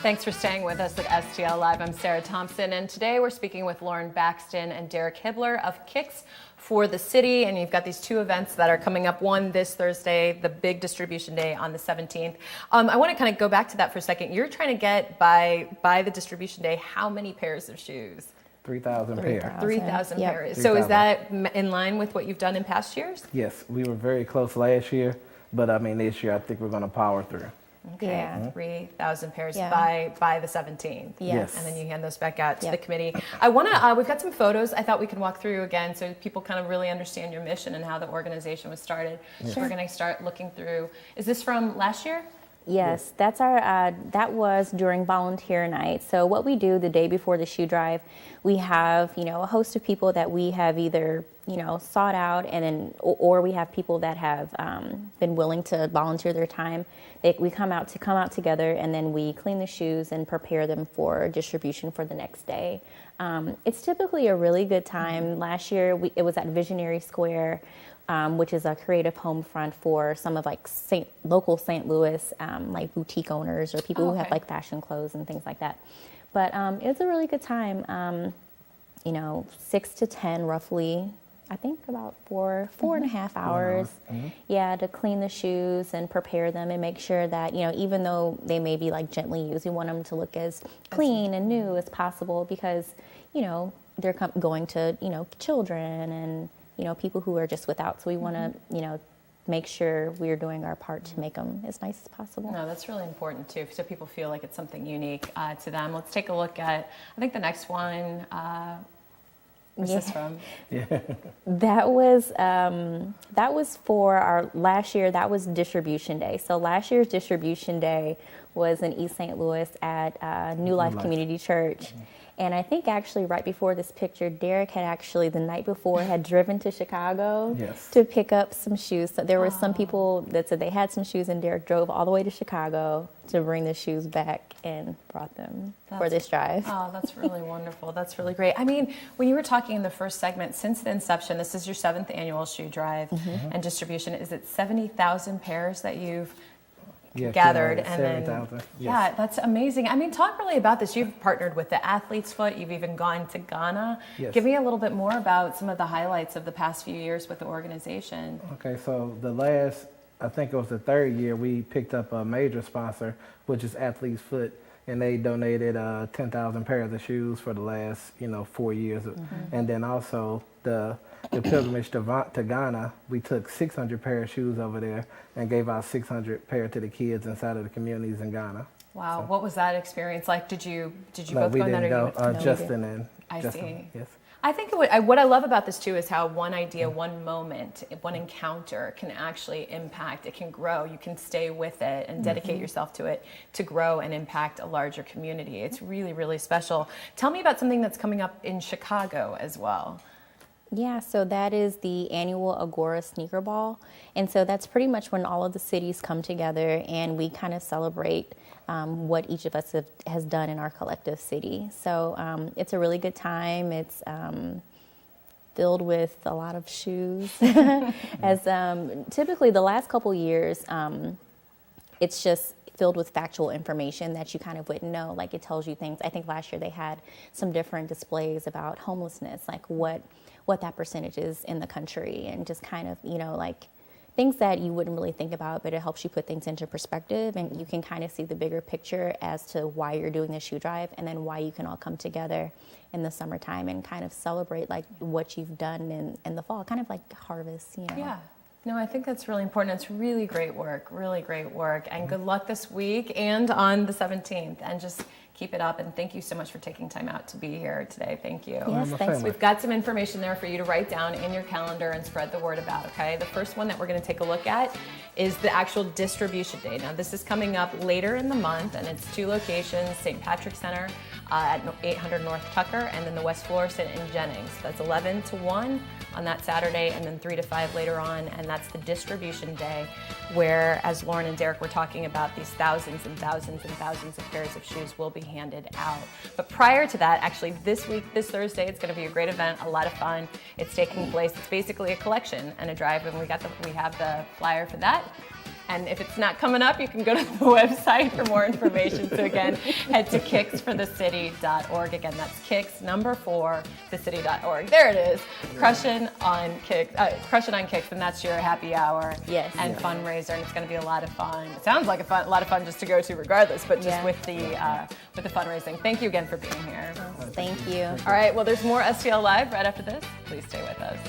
Thanks for staying with us at STL Live. I'm Sarah Thompson, and today we're speaking with Lauren Baxton and Derrick Hibbler of Kicks for the City. And you've got these two events that are coming up. One this Thursday, the big distribution day on the 17th. I want to kind of go back to that for a second. You're trying to get by the distribution day how many pairs of shoes? 3,000 pairs. 3,000 Yep. pairs. 3,000. So is that in line with what you've done in past years? Yes, we were very close last year, but I mean this year I think we're going to power through. Okay, Yeah. 3,000 pairs Yeah. by the 17th. Yes. And then you hand those back out to Yep. the committee. I want to, we've got some photos I thought we could walk through again so people kind of really understand your mission and how the organization was started. So we're going to start looking through. Is this from last year? Yes, that's our. That was during volunteer night. So what we do the day before the shoe drive, we have a host of people that we have either sought out, and then or we have people that have been willing to volunteer their time. We come out together, and then we clean the shoes and prepare them for distribution for the next day. It's typically a really good time. Last year it was at Visionary Square. Which is a creative home front for some of local St. Louis like boutique owners or people who have like fashion clothes and things like that. But it's a really good time. 6 to 10 roughly. I think about four and a half hours. Yeah, to clean the shoes and prepare them and make sure that even though they may be like gently used, we want them to look as clean and new as possible because they're going to children and people who are just without. So we want to, make sure we're doing our part to make them as nice as possible. No, that's really important too, so people feel like it's something unique to them. Let's take a look at, I think the next one, where's this from? Yeah. That was for our last year. That was distribution day. So last year's distribution day was in East St. Louis at New Life Community Church. And I think actually right before this picture, Derrick had actually the night before had driven to Chicago to pick up some shoes. So there were some people that said they had some shoes, and Derrick drove all the way to Chicago to bring the shoes back and brought them for this drive. Oh, that's really wonderful. That's really great. I mean, when you were talking in the first segment, since the inception, this is your 7th annual shoe drive and distribution. Is it 70,000 pairs that you've gathered? And then yeah, that's amazing. I mean, talk really about this. You've partnered with the Athlete's Foot. You've even gone to Ghana. Give me a little bit more about some of the highlights of the past few years with the organization. Okay, so I think it was the 3rd year, we picked up a major sponsor, which is Athlete's Foot, and they donated 10,000 pairs of shoes for the last 4 years. And then also the pilgrimage to Ghana, we took 600 pair of shoes over there and gave out 600 pair to the kids inside of the communities in Ghana. Wow, what was that experience like? Did you No, both we go on that? didn't go. Justin and I Justin. see. Yes. I think what I love about this too is how one idea, one moment, one encounter can actually impact. It can grow. You can stay with it and dedicate yourself to it to grow and impact a larger community. It's really, really special. Tell me about something that's coming up in Chicago as well. Yeah, so that is the annual Agora Sneaker Ball. And so that's pretty much when all of the cities come together and we kind of celebrate what each of us has done in our collective city. So it's a really good time. It's filled with a lot of shoes. As typically the last couple years, it's just filled with factual information that you kind of wouldn't know. Like it tells you things. I think last year they had some different displays about homelessness, like what that percentage is in the country, and just kind of, like things that you wouldn't really think about, but it helps you put things into perspective, and you can kind of see the bigger picture as to why you're doing the shoe drive, and then why you can all come together in the summertime and kind of celebrate like what you've done in the fall, kind of like harvest, Yeah. No, I think that's really important. It's really great work, and good luck this week and on the 17th, and just keep it up. And thank you so much for taking time out to be here today. Thank you. Yes, thanks. We've got some information there for you to write down in your calendar and spread the word about, okay? The first one that we're going to take a look at is the actual distribution day. Now, this is coming up later in the month, and it's 2 locations, St. Patrick's Center at 800 North Tucker, and then the West Florissant in Jennings. That's 11 to 1 on that Saturday, and then 3 to 5 later on, and that's the distribution day, where, as Lauren and Derrick were talking about, these thousands and thousands and thousands of pairs of shoes will be handed out. But prior to that, actually this week, this Thursday, it's going to be a great event, a lot of fun. It's taking place. It's basically a collection and a drive, and we have the flyer for that. And if it's not coming up, you can go to the website for more information. So again, head to kicksforthecity.org. Again, that's kicks, number 4, thecity.org. There it is. Crushing on Kicks, and that's your happy hour and fundraiser, and it's going to be a lot of fun. It sounds like a lot of fun just to go to regardless, but just with the fundraising. Thank you again for being here. Thank you. All right, well, there's more STL Live right after this. Please stay with us.